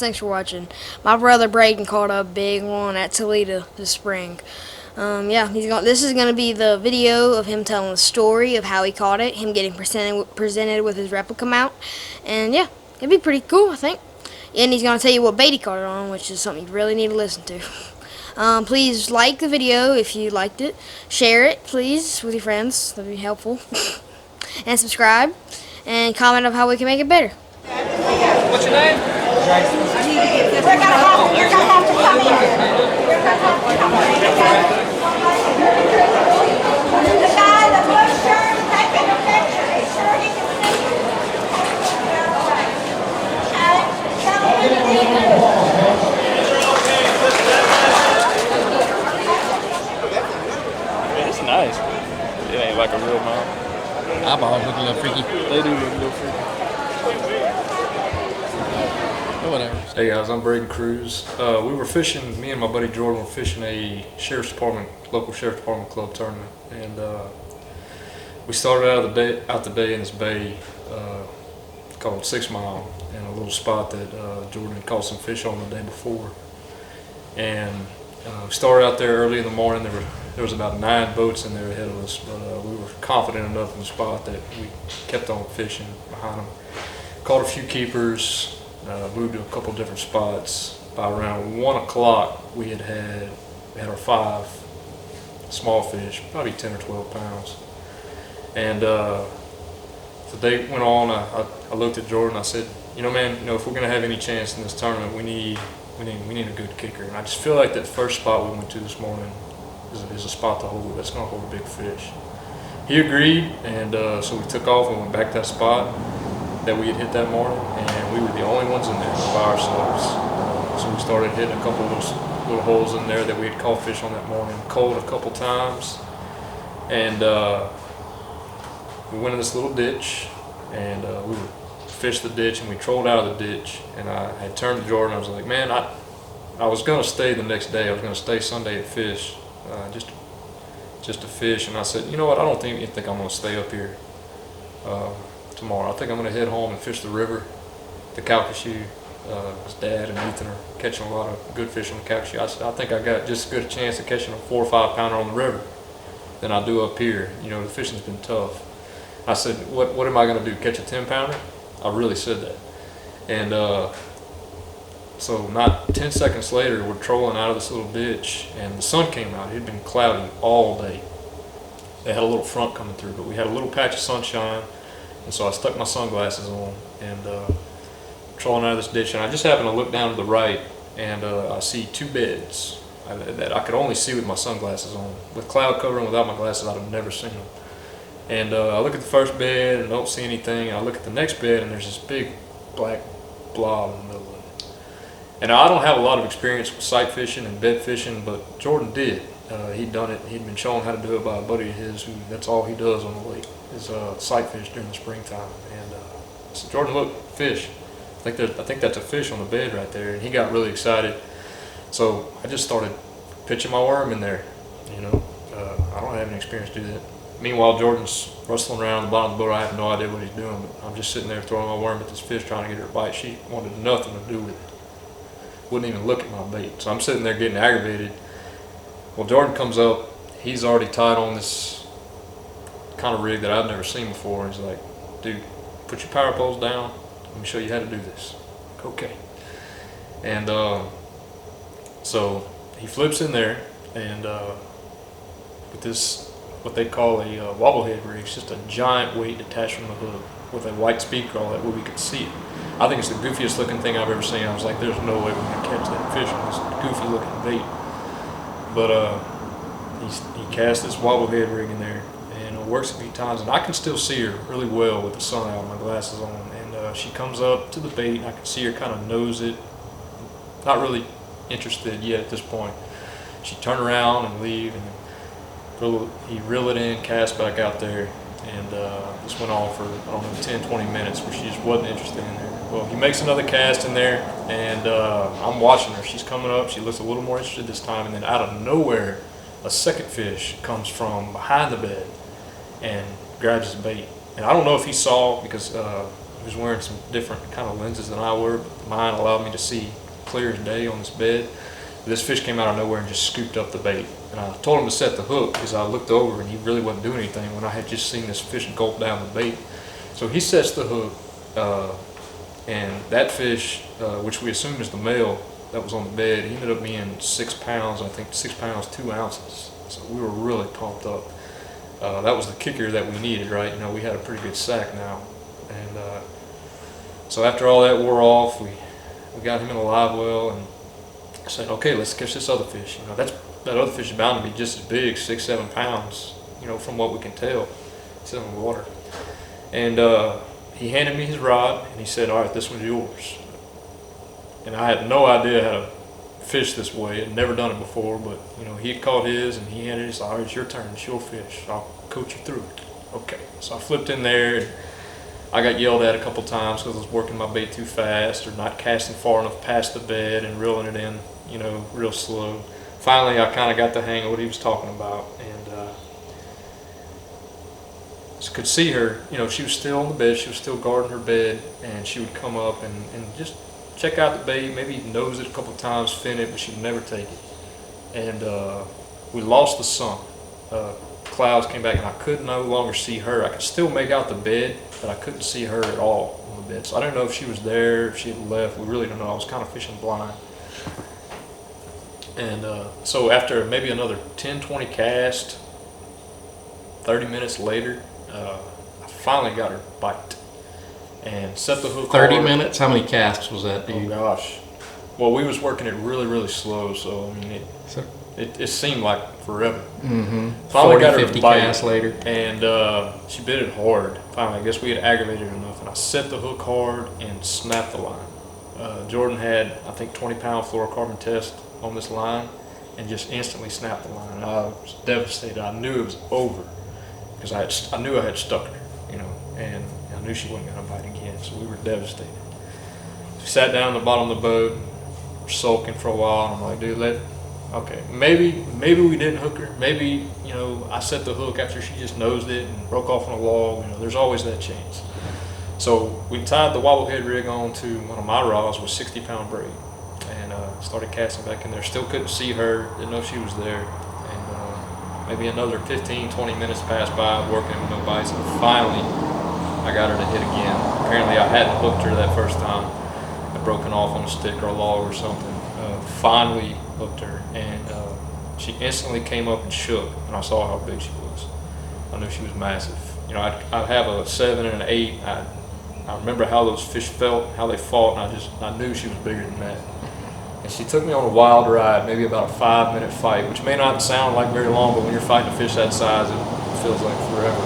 thanks for watching. My brother Brayden caught a big one at Toledo this spring. Yeah, this is gonna be the video of him telling the story of how he caught it, him getting presented with his replica mount, and yeah, it'd be pretty cool, I think. And he's gonna tell you what bait he caught it on, which is something you really need to listen to. Please like the video if you liked it. Share it, please, with your friends. That'd be helpful. And subscribe and comment on how we can make it better. What's your name? You're gonna have to come in. You're gonna have to come in. The guy in the blue shirt taking a picture. He's sure he can see you. Tell him to leave. It's nice. It ain't like a real mount. Eyeballs look a little freaky. They do look a little freaky. Whatever. Hey guys, I'm Brayden Cruze. We were fishing, me and my buddy Jordan were fishing a local sheriff's department club tournament, and we started out the day in this bay called 6 Mile, in a little spot that Jordan had caught some fish on the day before. And we started out there early in the morning. There was about 9 boats in there ahead of us, but we were confident enough in the spot that we kept on fishing behind them. Caught a few keepers. Moved to a couple different spots. By around 1 o'clock, we had our 5 small fish, probably 10 or 12 pounds. And the day went on. I looked at Jordan. I said, "You know, man, if we're gonna have any chance in this tournament, we need a good kicker." And I just feel like that first spot we went to this morning is a spot to hold. That's gonna hold a big fish. He agreed, and so we took off and went back to that spot that we had hit that morning, and we were the only ones in there by ourselves. So we started hitting a couple of little holes in there that we had caught fish on that morning, cold a couple times, and we went in this little ditch, and we fished the ditch, and we trolled out of the ditch, and I had turned to Jordan. I was like, "Man, I was gonna stay the next day. I was gonna stay Sunday to fish, just to fish." And I said, "You know what? I don't think I'm gonna stay up here tomorrow. I think I'm going to head home and fish the river, the Calcasieu. His dad and Ethan are catching a lot of good fish on the Calcasieu. I said, I think I got just as good a chance of catching a 4 or 5 pounder on the river than I do up here. The fishing's been tough." I said, what am I going to do, catch a 10 pounder? I really said that. And so not 10 seconds later, we're trolling out of this little ditch, and the sun came out. It had been cloudy all day. They had a little front coming through, but we had a little patch of sunshine. And so I stuck my sunglasses on and trolling out of this ditch, and I just happened to look down to the right, and I see 2 beds that I could only see with my sunglasses on. With cloud cover and without my glasses, I'd have never seen them. And I look at the first bed and don't see anything, and I look at the next bed, and there's this big black blob in the middle of it. And I don't have a lot of experience with sight fishing and bed fishing, but Jordan did. He'd done it. He'd been shown how to do it by a buddy of his who that's all he does on the lake is sight fish during the springtime. And I said, "Jordan, look, fish. I think that's a fish on the bed right there." And he got really excited. So I just started pitching my worm in there. I don't have any experience to do that. Meanwhile, Jordan's rustling around the bottom of the boat. I have no idea what he's doing, but I'm just sitting there throwing my worm at this fish, trying to get her to bite. She wanted nothing to do with it. Wouldn't even look at my bait. So I'm sitting there getting aggravated. Well, Jordan comes up. He's already tied on this kind of rig that I've never seen before. And he's like, "Dude, put your power poles down. Let me show you how to do this." Like, okay. And so he flips in there, and with this, what they call a wobblehead rig, it's just a giant weight detached from the hook with a white speed crawl. That way we could see it. I think it's the goofiest looking thing I've ever seen. I was like, "There's no way we're gonna catch that fish on this goofy looking bait." But he cast this wobblehead rig in there, and it works a few times, and I can still see her really well with the sun out, my glasses on. And she comes up to the bait, and I can see her kind of nose it, not really interested yet at this point. She turned around and leave, and he reel it in, cast back out there, and this went on for, I don't know, 10, 20 minutes where she just wasn't interested in there. Well, he makes another cast in there, and I'm watching her. She's coming up. She looks a little more interested this time, and then out of nowhere, a second fish comes from behind the bed and grabs his bait. And I don't know if he saw, because he was wearing some different kind of lenses than I were. But mine allowed me to see clear as day on this bed. This fish came out of nowhere and just scooped up the bait. And I told him to set the hook because I looked over and he really wasn't doing anything when I had just seen this fish gulp down the bait. So he sets the hook, and that fish, which we assume is the male that was on the bed, he ended up being 6 pounds, I think 6 pounds, 2 ounces. So we were really pumped up. That was the kicker that we needed, right? You know, we had a pretty good sack now. And so after all that wore off, we got him in a live well and said, okay, let's catch this other fish. You know, that other fish is bound to be just as big, 6, 7 pounds, you know, from what we can tell. It's in the water. And he handed me his rod and he said, all right, this one's yours. And I had no idea how to fish this way. I'd never done it before, but you know, he had caught his and he handed it. All right, it's your turn. It's your fish. I'll coach you through it. Okay. So I flipped in there and I got yelled at a couple times because I was working my bait too fast or not casting far enough past the bed and reeling it in, you know, real slow. Finally, I kind of got the hang of what he was talking about, and could see her. You know, she was still on the bed. She was still guarding her bed, and she would come up and just check out the bait, maybe nose it a couple times, fin it, but she'd never take it. And we lost the sun. Clouds came back, and I could no longer see her. I could still make out the bed, but I couldn't see her at all on the bed. So I don't know if she was there, if she had left. We really don't know. I was kind of fishing blind. And so after maybe another 10, 20 casts, 30 minutes later, I finally got her bite and set the hook 30 hard. minutes? How many casts was that, dude? Oh gosh. Well, we was working it really, really slow, so I mean, it seemed like forever. Mm-hmm. Finally 40, got her 50 bite, casts later. and she bit it hard. Finally, I guess we had aggravated it enough, and I set the hook hard and snapped the line. Jordan had, I think, 20-pound fluorocarbon test on this line, and just instantly snapped the line. I was devastated. I knew it was over because I knew I had stuck her, you know, and I knew she wasn't going to bite again. So we were devastated. We sat down on the bottom of the boat, sulking for a while, and I'm like, dude, okay, maybe we didn't hook her. Maybe, you know, I set the hook after she just nosed it and broke off on a log. You know, there's always that chance. So we tied the wobblehead rig on to one of my rods with 60-pound braid, and started casting back in there. Still couldn't see her, didn't know she was there. And maybe another 15, 20 minutes passed by working with no bites, and finally I got her to hit again. Apparently I hadn't hooked her that first time. I'd broken off on a stick or a log or something. Finally hooked her, and she instantly came up and shook, and I saw how big she was. I knew she was massive. You know, I'd have a 7 and an 8. I remember how those fish felt, how they fought, and I knew she was bigger than that. And she took me on a wild ride, maybe about a 5-minute fight, which may not sound like very long, but when you're fighting a fish that size, it feels like forever.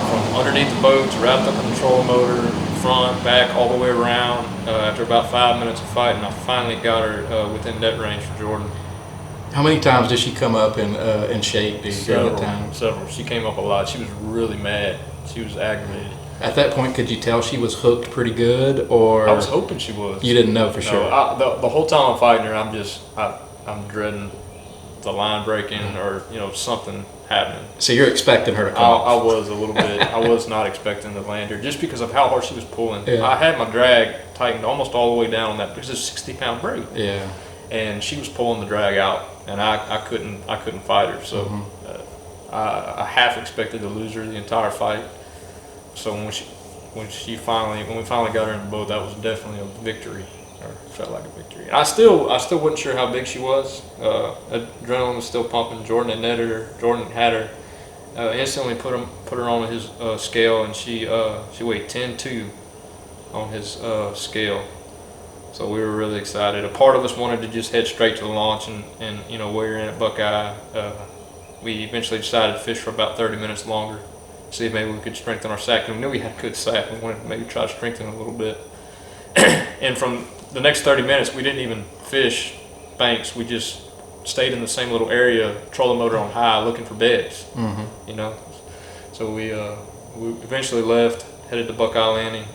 From underneath the boat to wrapped up the control motor, front, back, all the way around. After about 5 minutes of fighting, I finally got her within net range for Jordan. How many times did she come up in shape, dude, during that time? Several. She came up a lot. She was really mad. She was aggravated. At that point, could you tell she was hooked pretty good, or? I was hoping she was. You didn't know for sure? The whole time I'm fighting her, I'm dreading the line breaking or, you know, something happening. So you're expecting her to come I off? was a little bit. I was not expecting to land her just because of how hard she was pulling. Yeah. I had my drag tightened almost all the way down on that because it's a 60-pound braid. Yeah. And she was pulling the drag out, and I couldn't fight her. So I half expected to lose her the entire fight. So when we finally got her in the boat, that was definitely a victory, or felt like a victory. And I still wasn't sure how big she was. Adrenaline was still pumping. Jordan had netted her. Jordan had her. Instantly put her on his scale, and she weighed 10.2 on his scale. So we were really excited. A part of us wanted to just head straight to the launch and you know, weigh her in at Buckeye. We eventually decided to fish for about 30 minutes longer, see if maybe we could strengthen our sack. And we knew we had a good sack. We wanted to maybe try to strengthen it a little bit. And from the next 30 minutes, we didn't even fish banks. We just stayed in the same little area, trolling motor on high, looking for beds. You know. So we eventually left, headed to Buckeye Landing.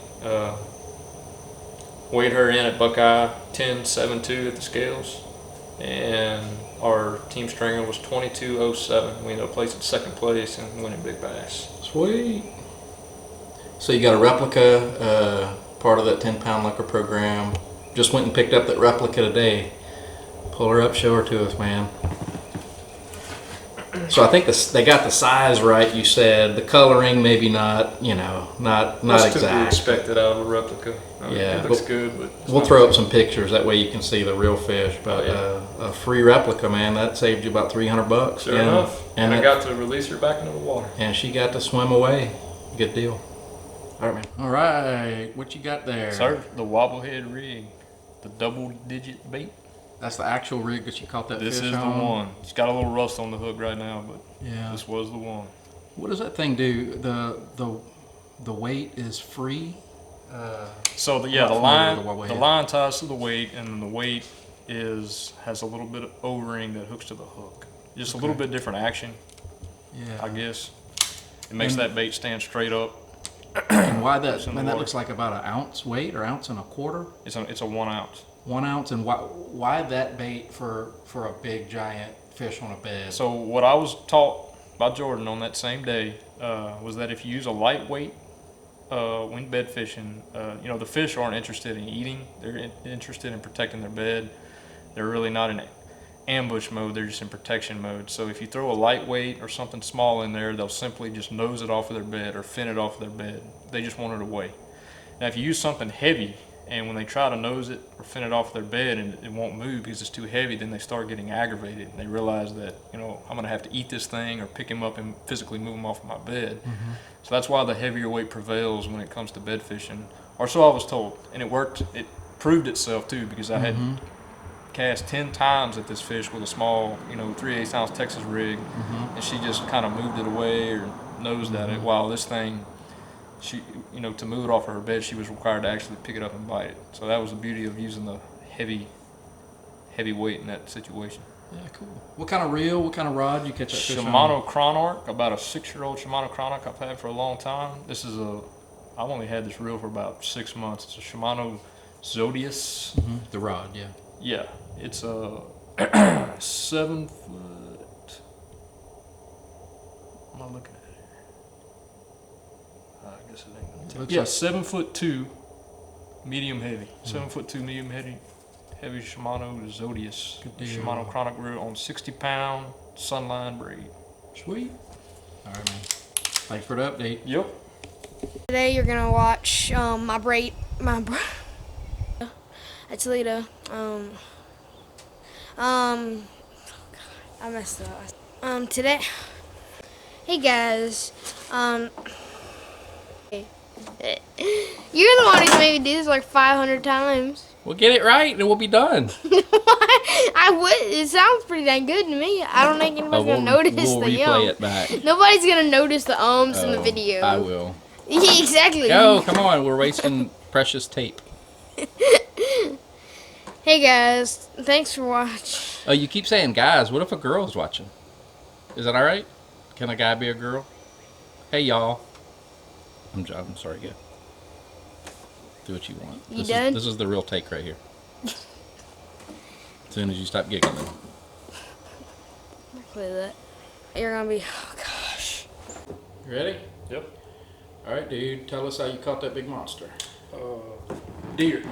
Weighed her in at Buckeye 10.72 at the scales, and our team stringer was 22.07. We ended up placing second place and winning big bass. Sweet. So you got a replica, part of that 10-pound liquor program. Just went and picked up that replica today. Pull her up, show her to us, man. So I think they got the size right. You said the coloring maybe not, you know, not That's exact. to be expected out of a replica. I mean, Yeah, it looks good, but we'll throw up some pictures that way you can see the real fish. But a free replica, man, that saved you about $300. Sure enough. And I it, got to release her back into the water. and she got to swim away. Good deal. All right, man. All right, what you got there? Sir, the wobblehead rig, the double-digit bait. That's the actual rig that you caught that This fish is on? the one. It's got a little rust on the hook right now, but Yeah. this was the one. What does that thing do? The weight is free. So the not familiar with the wobblehead. line ties to the weight, and then the weight has a little bit of O-ring that hooks to the hook. Just a little bit different action, Yeah. I guess. It makes that bait stand straight up. And why that? in the Man, that water. looks like about an ounce weight or ounce and a quarter. It's a 1 ounce. 1 ounce. And why that bait for a big giant fish on a bed? So what I was taught by Jordan on that same day was that if you use a lightweight when bed fishing, you know, the fish aren't interested in eating. They're interested in protecting their bed. They're really not in ambush mode. They're just in protection mode. So if you throw a lightweight or something small in there, they'll simply just nose it off of their bed or fin it off of their bed. They just want it away. Now if you use something heavy, and when they try to nose it or fin it off their bed and it won't move because it's too heavy, then they start getting aggravated. And they realize that, you know, I'm going to have to eat this thing or pick him up and physically move him off of my bed. Mm-hmm. So that's why the heavier weight prevails when it comes to bed fishing. Or so I was told. And it worked. It proved itself too, because I had cast 10 times at this fish with a small, you know, 3/8 ounce Texas rig. And she just kind of moved it away or nosed at it, while this thing, she, you know, to move it off of her bed, she was required to actually pick it up and bite it. So that was the beauty of using the heavy weight in that situation. Yeah, cool. What kind of reel? What kind of rod you catch that fish on? Shimano Chronarch, about a 6-year-old Shimano Chronarch I've had for a long time. I've only had this reel for about 6 months. It's a Shimano Zodius. The rod, yeah. Yeah, it's a 7 foot. I'm not looking at it. I guess it ain't gonna tell. Looks Yeah, like- 7'2", medium heavy. 7'2", medium heavy Shimano Zodius. Good deal. Shimano Chronic reel on 60-pound Sunline braid. Sweet. All right, man. Thanks for the update. Yep. Today you're gonna watch at Toledo. I messed up. Today, hey guys, you're the one who's made me do this like 500 times. We'll get it right and we'll be done. I would. It sounds pretty dang good to me. I don't think anybody's gonna notice we'll the replay it back. Nobody's gonna notice the in the Oh, video. I will. Yeah, exactly. Go, come on. We're wasting precious tape. Hey guys, thanks for watching. Oh, you keep saying guys. What if a girl's watching? Is that all right? Can a guy be a girl? Hey, y'all. I'm sorry, go. Do what you want. You done? This is the real take right here. As soon as you stop giggling. Play that. You're gonna be. Oh gosh. You ready? Yep. All right, dude. Tell us how you caught that big monster. Deer.